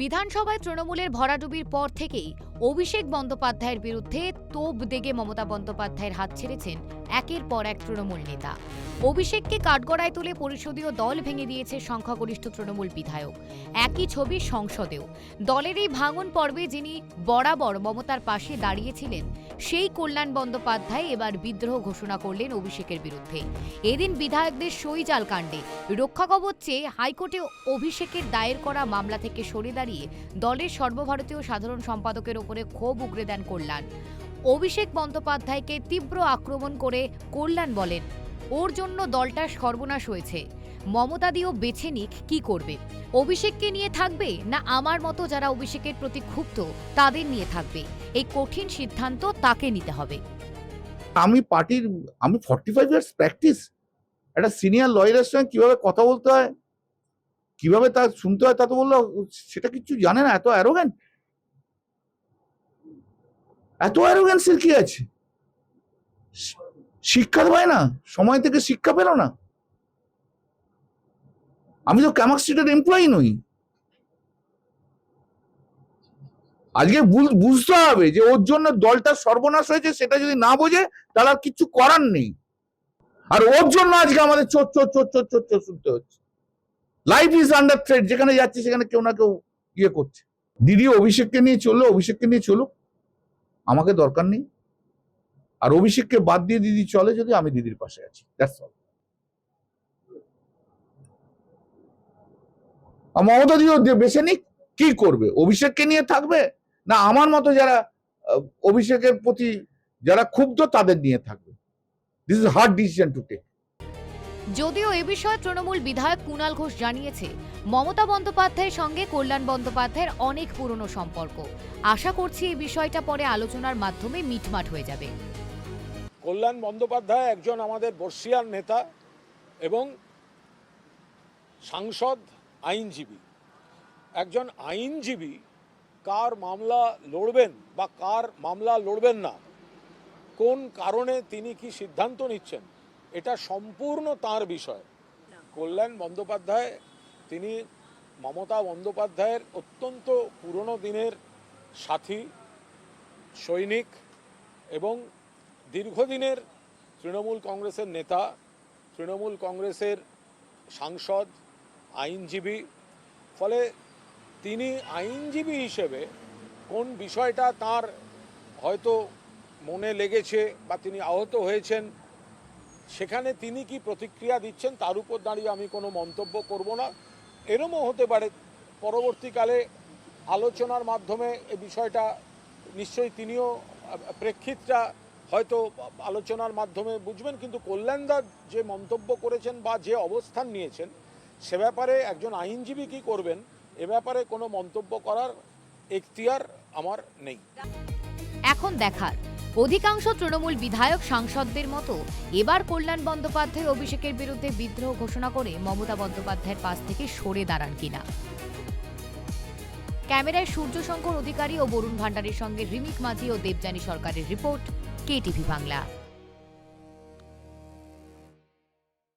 বিধানসভায় তৃণমূলের ভরাডুবির পর থেকেই অভিষেক বন্দ্যোপাধ্যায়ের বিরুদ্ধে তোপ দেগে মমতা বন্দ্যোপাধ্যায়ের হাত ছেড়েছেন একের পর এক তৃণমূল নেতা। অভিষেককে কাঠগড়ায় তুলে পরিষদীয় দল ভেঙে দিয়েছে সংখ্যাগরিষ্ঠ তৃণমূল বিধায়ক। একই ছবি সংসদেও। দলের এই ভাঙন পর্বে যিনি বরাবর মমতার পাশে দাঁড়িয়েছিলেন সেই কল্যাণ বন্দ্যোপাধ্যায় এবার বিদ্রোহ ঘোষণা করলেন অভিষেকের বিরুদ্ধে। এদিন বিধায়কদের সইজাল কাণ্ডে রক্ষাকবচ চেয়ে হাইকোর্টে অভিষেকের দায়ের করা মামলা থেকে সরে দাঁড়িয়ে দলের সর্বভারতীয় সাধারণ সম্পাদকের ওপরে ক্ষোভ উগরে দেন কল্যাণ। অভিষেক বন্দ্যোপাধ্যায়কে তীব্র আক্রমণ করে কল্যাণ বলেন, ওর জন্য দলটা সর্বনাশ হয়েছে। মমতাদিও বেছে নিক কি করবে, অভিষেককে নিয়ে থাকবে না আমার মতো যারা অভিষেকের প্রতি ক্ষুব্ধ তাদের নিয়ে থাকবে। এই কঠিন সিদ্ধান্ত তাকে নিতে হবে। আমি 45 ইয়ার্স প্র্যাকটিস, একটা সিনিয়র লয়ারের সঙ্গে কিভাবে কথা বলতে হয়, কিভাবে তা শুনতে হয়, তা তো বললো সেটা কিছু জানে না। এত অ্যারোগ্যান্সের কি আছে? শিক্ষা পায় না, সময় থেকে শিক্ষা পেল না। আমি তো ক্যামাক স্ট্রিটের এমপ্লয়ি নই। আজকে বুঝতে হবে যে ওর জন্য দলটা সর্বনাশ হয়েছে, সেটা যদি না বোঝে তাহলে আর কিছু করার নেই। আর ওর জন্য আজকে আমাদের চোর চোর চোর চোর চোর চোর শুনতে হচ্ছে। Life is under threat. যেখানে যাচ্ছে সেখানে কেউ না কেউ ইয়ে করছে। দিদি অভিষেককে নিয়ে চলুক, আমাকে দরকার নেই। আর অভিষেককে বাদ দিয়ে দিদি চলে যদি, আমি দিদির পাশে আছি। That's all. মমতা দিও বেছে নিক কি করবে, অভিষেককে নিয়ে থাকবে না আমার মতো যারা অভিষেকের প্রতি যারা ক্ষুব্ধ তাদের নিয়ে থাকবে। This is hard decision to take. যদিও এ বিষয়ে তৃণমূল বিধায়ক কুণাল ঘোষ জানিয়েছে, মমতা বন্দ্যোপাধ্যায়ের সঙ্গে কল্যাণ বন্দ্যোপাধ্যায়ের অনেক পুরনো সম্পর্ক। আশা করছি এই বিষয়টা পরে আলোচনার মাধ্যমে মিটমাট হয়ে যাবে। কল্যাণ বন্দ্যোপাধ্যায় একজন আমাদের বর্ষীয়ান নেতা এবং সাংসদ, আইনজীবী। একজন আইনজীবী কার মামলা লড়বেন বা কার মামলা লড়বেন না, কোন কারণে তিনি কি সিদ্ধান্ত নিচ্ছেন, এটা সম্পূর্ণ তার বিষয়। কল্যাণ বন্দ্যোপাধ্যায় তিনি মমতা বন্দ্যোপাধ্যায়ের অত্যন্ত পুরনো দিনের সাথী, সৈনিক এবং দীর্ঘদিনের তৃণমূল কংগ্রেসের নেতা, তৃণমূল কংগ্রেসের সাংসদ, আইনজীবী। ফলে তিনি আইনজীবী হিসেবে কোন বিষয়টা তার হয়তো মনে লেগেছে বা তিনি আহত হয়েছেন, সেখানে তিনি কি প্রতিক্রিয়া দিচ্ছেন তার উপর দাঁড়িয়ে আমি কোনো মন্তব্য করব না। এরমও হতে পারে পরবর্তীকালে আলোচনার মাধ্যমে এই বিষয়টা নিশ্চয়ই তিনিও প্রেক্ষিতটা হয়তো আলোচনার মাধ্যমে বুঝবেন। কিন্তু কল্যাণদা যে মন্তব্য করেছেন বা যে অবস্থান নিয়েছেন, সে ব্যাপারে একজন আইনজীবী কি করবেন এ ব্যাপারে কোনো মন্তব্য করার এখতিয়ার আমার নেই। এখন দেখার, অধিকাংশ তৃণমূল বিধায়ক সাংসদদের মতো এবার কল্যাণ বন্দ্যোপাধ্যায় অভিষেকের বিরুদ্ধে বিদ্রোহ ঘোষণা করে মমতা বন্দ্যোপাধ্যায়ের পাশ থেকে সরে দাঁড়ান কিনা। ক্যামেরায় সূর্যশঙ্কর অধিকারী ও বরুণ ভান্ডারীর সঙ্গে রিমিক মাঝি ও দেবযানী সরকারের রিপোর্ট, কেটিভি বাংলা।